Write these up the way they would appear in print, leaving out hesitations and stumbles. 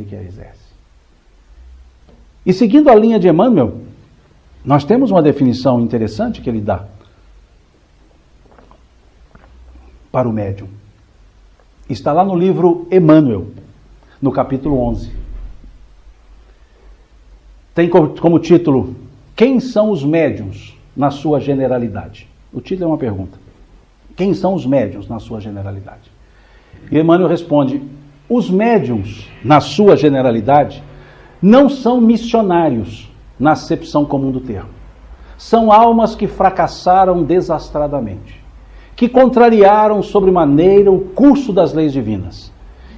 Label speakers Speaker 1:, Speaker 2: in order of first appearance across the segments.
Speaker 1: que a exerce. E seguindo a linha de Emmanuel, nós temos uma definição interessante que ele dá para o médium. Está lá no livro Emmanuel, no capítulo 11. Tem como título: Quem são os médiuns na sua generalidade? O título é uma pergunta. Quem são os médiuns na sua generalidade? E Emmanuel responde: os médiuns, na sua generalidade, não são missionários na acepção comum do termo. São almas que fracassaram desastradamente, que contrariaram sobremaneira o curso das leis divinas,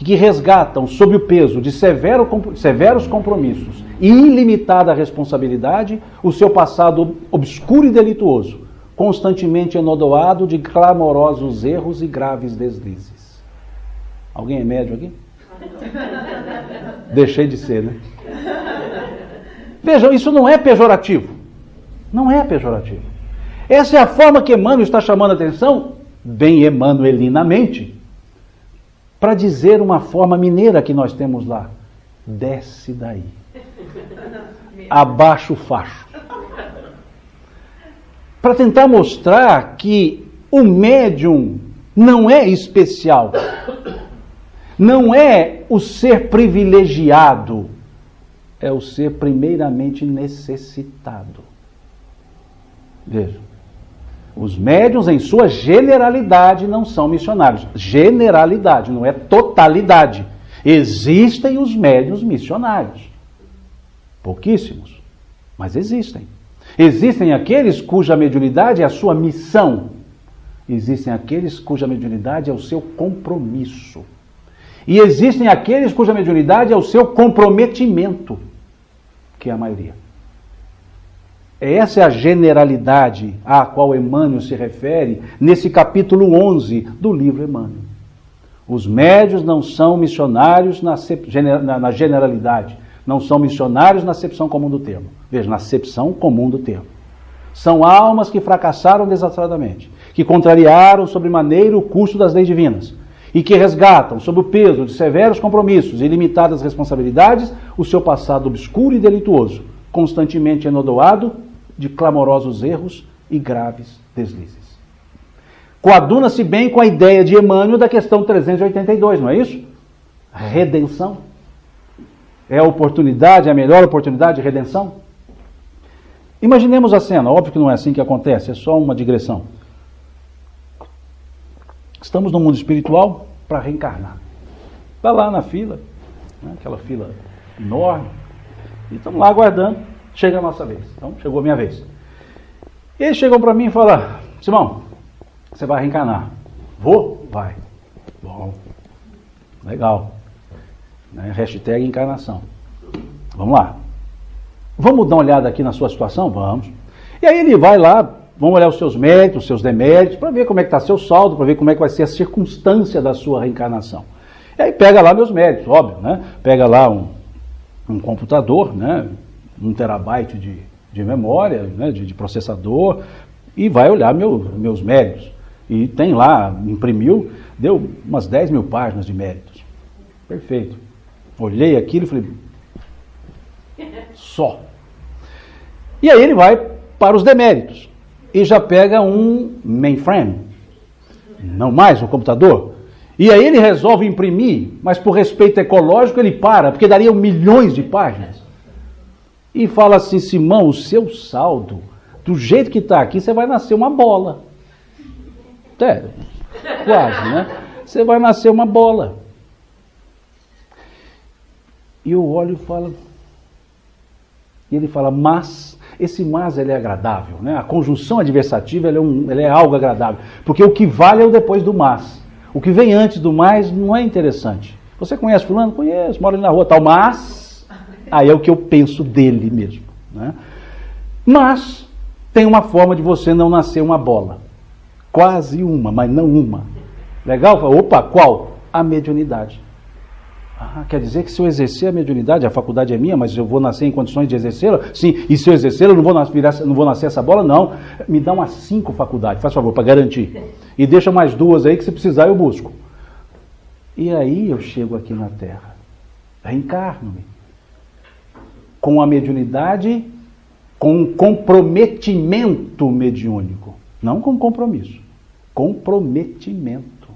Speaker 1: e que resgatam, sob o peso de severos compromissos e ilimitada responsabilidade, o seu passado obscuro e delituoso, constantemente enodoado de clamorosos erros e graves deslizes. Alguém é médium aqui? Deixei de ser, né? Vejam, isso não é pejorativo. Não é pejorativo. Essa é a forma que Emmanuel está chamando a atenção, bem emanuelinamente, para dizer uma forma mineira que nós temos lá: desce daí. Abaixa o facho. Para tentar mostrar que o médium não é especial. Não é o ser privilegiado, é o ser primeiramente necessitado. Veja, os médiuns em sua generalidade não são missionários. Generalidade, não é totalidade. Existem os médiuns missionários. Pouquíssimos, mas existem. Existem aqueles cuja mediunidade é a sua missão. Existem aqueles cuja mediunidade é o seu compromisso. E existem aqueles cuja mediunidade é o seu comprometimento, que é a maioria. Essa é a generalidade à qual Emmanuel se refere nesse capítulo 11 do livro Emmanuel. Os médiuns não são missionários na generalidade, não são missionários na acepção comum do termo. Veja, na acepção comum do termo. São almas que fracassaram desastradamente, que contrariaram sobremaneira o curso das leis divinas, e que resgatam, sob o peso de severos compromissos e limitadas responsabilidades, o seu passado obscuro e delituoso, constantemente enodoado de clamorosos erros e graves deslizes. Coaduna-se bem com a ideia de Emmanuel da questão 382, não é isso? Redenção. É a oportunidade, a melhor oportunidade de redenção? Imaginemos a cena, óbvio que não é assim que acontece, é só uma digressão. Estamos no mundo espiritual para reencarnar. Está lá na fila, né, aquela fila enorme, e estamos lá aguardando, chega a nossa vez. Então, chegou a minha vez. E eles chegam para mim e falam: Simão, você vai reencarnar. Vou? Vai. Bom, legal. Né? Hashtag encarnação. Vamos lá. Vamos dar uma olhada aqui na sua situação? Vamos. E aí ele vai lá, vamos olhar os seus méritos, os seus deméritos, para ver como é que está seu saldo, para ver como é que vai ser a circunstância da sua reencarnação. E aí pega lá meus méritos, óbvio, né? Pega lá um computador, né? 1 terabyte de memória, né? de processador, e vai olhar meus méritos. E tem lá, imprimiu, deu umas 10 mil páginas de méritos. Perfeito. Olhei aquilo e falei: só. E aí ele vai para os deméritos. E já pega um mainframe, não mais um computador. E aí ele resolve imprimir, mas por respeito ecológico ele para, porque daria milhões de páginas. E fala assim: Simão, o seu saldo, do jeito que está aqui, você vai nascer uma bola. Sério, quase, né? Você vai nascer uma bola. E eu olho e falo... E ele fala: mas... Esse mas ele é agradável, né? A conjunção adversativa ele é algo agradável, porque o que vale é o depois do mas. O que vem antes do mais não é interessante. Você conhece fulano? Conheço, mora ali na rua tal, mas aí é o que eu penso dele mesmo, né? Mas tem uma forma de você não nascer uma bola. Quase uma, mas não uma. Legal? Opa, qual? A mediunidade. Ah, quer dizer que se eu exercer a mediunidade, a faculdade é minha, mas eu vou nascer em condições de exercê-la? Sim, e se eu exercê-la, eu não vou nascer essa bola? Não. Me dá umas 5 faculdades, faz favor, para garantir. E deixa mais 2 aí que se precisar eu busco. E aí eu chego aqui na Terra. Reencarno-me. Com a mediunidade, com um comprometimento mediúnico. Não com compromisso. Comprometimento.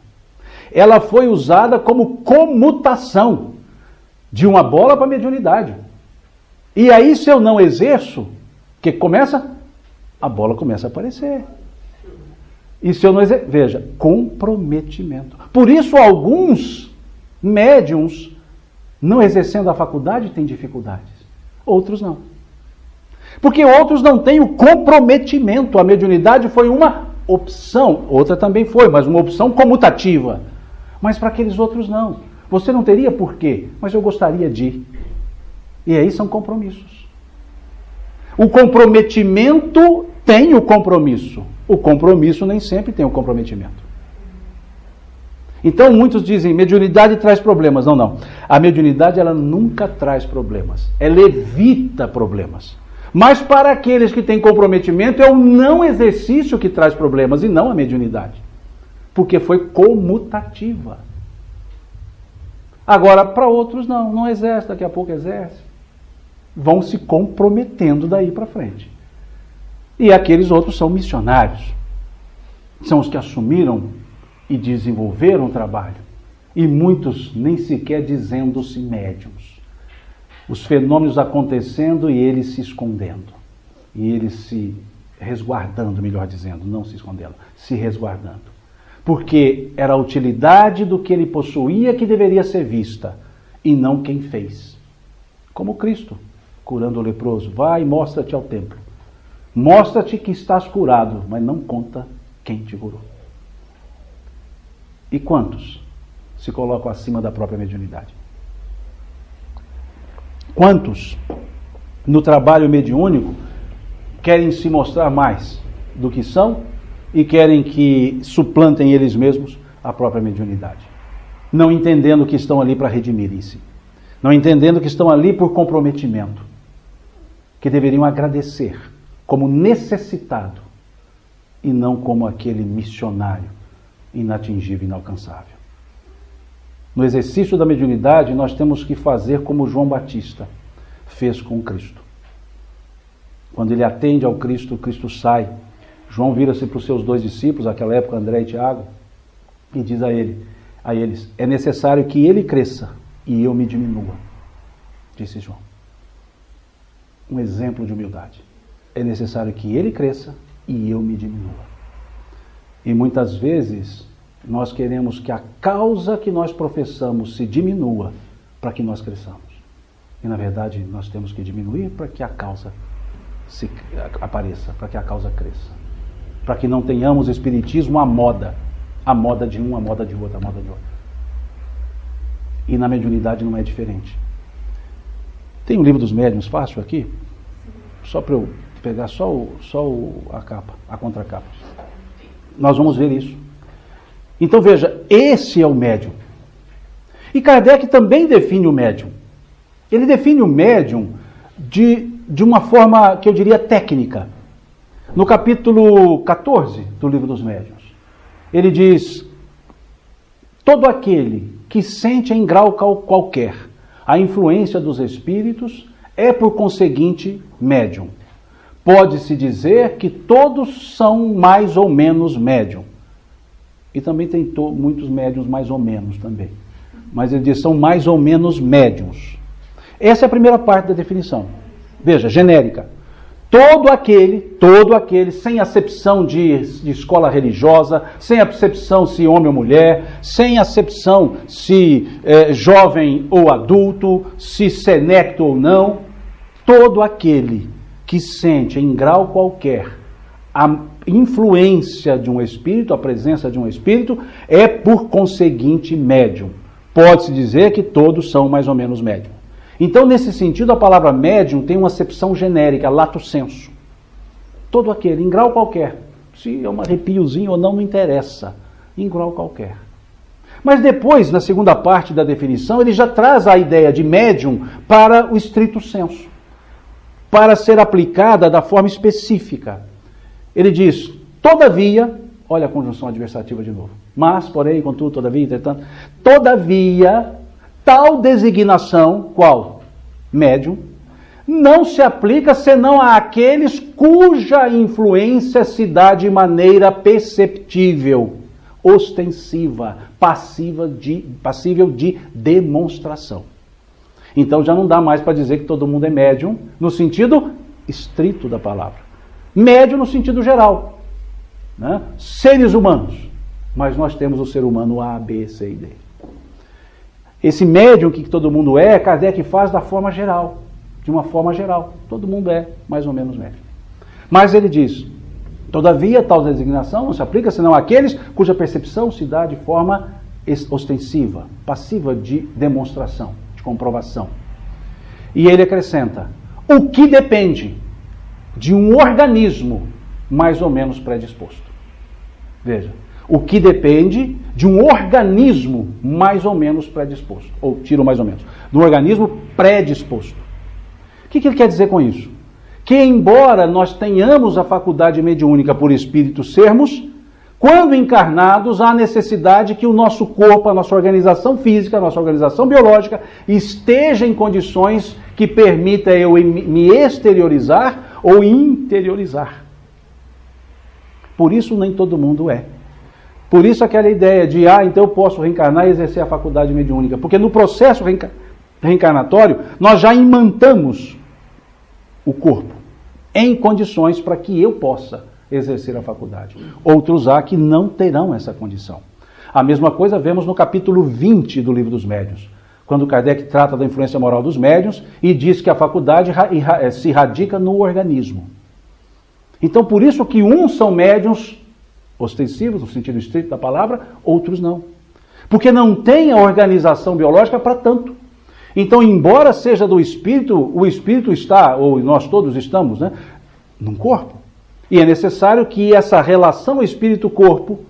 Speaker 1: Ela foi usada como comutação de uma bola para a mediunidade. E aí, se eu não exerço, o que começa? A bola começa a aparecer. E se eu não exerço? Veja, comprometimento. Por isso, alguns médiuns, não exercendo a faculdade, têm dificuldades. Outros não. Porque outros não têm o comprometimento. A mediunidade foi uma opção. Outra também foi, mas uma opção comutativa. Mas para aqueles outros não. Você não teria por quê, mas eu gostaria de. E aí são compromissos. O comprometimento tem o compromisso. O compromisso nem sempre tem o comprometimento. Então muitos dizem, mediunidade traz problemas. Não, não. A mediunidade ela nunca traz problemas. Ela evita problemas. Mas para aqueles que têm comprometimento é o não exercício que traz problemas e não a mediunidade. Porque foi comutativa. Agora, para outros não exerce, daqui a pouco exerce. Vão se comprometendo daí para frente. E aqueles outros são missionários. São os que assumiram e desenvolveram o trabalho. E muitos nem sequer dizendo-se médiuns. Os fenômenos acontecendo e eles se escondendo. E eles se resguardando, melhor dizendo, não se escondendo, se resguardando. Porque era a utilidade do que ele possuía que deveria ser vista, e não quem fez. Como Cristo, curando o leproso. Vai e mostra-te ao templo. Mostra-te que estás curado, mas não conta quem te curou. E quantos se colocam acima da própria mediunidade? Quantos, no trabalho mediúnico, querem se mostrar mais do que são e querem que suplantem eles mesmos a própria mediunidade? Não entendendo que estão ali para redimirem-se. Não entendendo que estão ali por comprometimento. Que deveriam agradecer como necessitado e não como aquele missionário inatingível, inalcançável. No exercício da mediunidade, nós temos que fazer como João Batista fez com Cristo. Quando ele atende ao Cristo, o Cristo sai. João vira-se para os seus dois discípulos, naquela época André e Tiago, e diz a eles, é necessário que ele cresça e eu me diminua, disse João. Um exemplo de humildade. É necessário que ele cresça e eu me diminua. E muitas vezes nós queremos que a causa que nós professamos se diminua para que nós cresçamos. E na verdade nós temos que diminuir para que a causa apareça, para que a causa cresça. Para que não tenhamos espiritismo à moda. A moda de um, a moda de outro, a moda de outro. E na mediunidade não é diferente. Tem um livro dos médiuns fácil aqui? Só para eu pegar a capa, a contracapa. Nós vamos ver isso. Então veja, esse é o médium. E Kardec também define o médium. Ele define o médium de uma forma que eu diria técnica. No capítulo 14 do Livro dos Médiuns, ele diz: todo aquele que sente em grau qualquer a influência dos espíritos é, por conseguinte, médium. Pode-se dizer que todos são mais ou menos médium. E também tem muitos médiuns mais ou menos também. Mas ele diz, são mais ou menos médiuns. Essa é a primeira parte da definição. Veja, genérica. Todo aquele, sem acepção de escola religiosa, sem acepção se homem ou mulher, sem acepção se jovem ou adulto, se senecto ou não, todo aquele que sente em grau qualquer a influência de um espírito, a presença de um espírito, é por conseguinte médium. Pode-se dizer que todos são mais ou menos médium. Então, nesse sentido, a palavra médium tem uma acepção genérica, lato sensu. Todo aquele, em grau qualquer. Se é um arrepiozinho ou não interessa. Em grau qualquer. Mas depois, na segunda parte da definição, ele já traz a ideia de médium para o estrito sensu. Para ser aplicada da forma específica. Ele diz, todavia, olha a conjunção adversativa de novo. Mas, porém, contudo, todavia, entretanto, todavia, tal designação, qual? Médium, não se aplica senão àqueles cuja influência se dá de maneira perceptível, ostensiva, passível de demonstração. Então já não dá mais para dizer que todo mundo é médium no sentido estrito da palavra. Médium no sentido geral, né? Seres humanos, mas nós temos o ser humano A, B, C e D. Esse médium que todo mundo é, Kardec faz da forma geral, de uma forma geral. Todo mundo é mais ou menos médium. Mas ele diz, todavia tal designação não se aplica senão àqueles cuja percepção se dá de forma ostensiva, passiva de demonstração, de comprovação. E ele acrescenta, o que depende de um organismo mais ou menos predisposto. Veja, o que depende de um organismo mais ou menos predisposto. Ou tiro mais ou menos. De um organismo predisposto. O que ele quer dizer com isso? Que embora nós tenhamos a faculdade mediúnica por espírito sermos, quando encarnados há necessidade que o nosso corpo, a nossa organização física, a nossa organização biológica esteja em condições que permita eu me exteriorizar ou interiorizar. Por isso nem todo mundo é. Por isso aquela ideia de, então eu posso reencarnar e exercer a faculdade mediúnica. Porque no processo reencarnatório, nós já imantamos o corpo em condições para que eu possa exercer a faculdade. Outros há que não terão essa condição. A mesma coisa vemos no capítulo 20 do Livro dos Médiuns, quando Kardec trata da influência moral dos médiuns e diz que a faculdade se radica no organismo. Então, por isso que uns são médiuns ostensivos, no sentido estrito da palavra, outros não. Porque não tem a organização biológica para tanto. Então, embora seja do espírito, o espírito está, ou nós todos estamos, né, num corpo. E é necessário que essa relação espírito-corpo,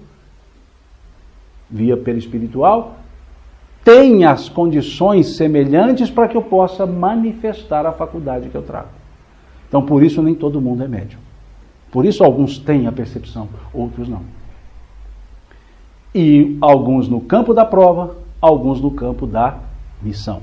Speaker 1: via perispiritual, tenha as condições semelhantes para que eu possa manifestar a faculdade que eu trago. Então, por isso, nem todo mundo é médium. Por isso alguns têm a percepção, outros não. E alguns no campo da prova, alguns no campo da missão.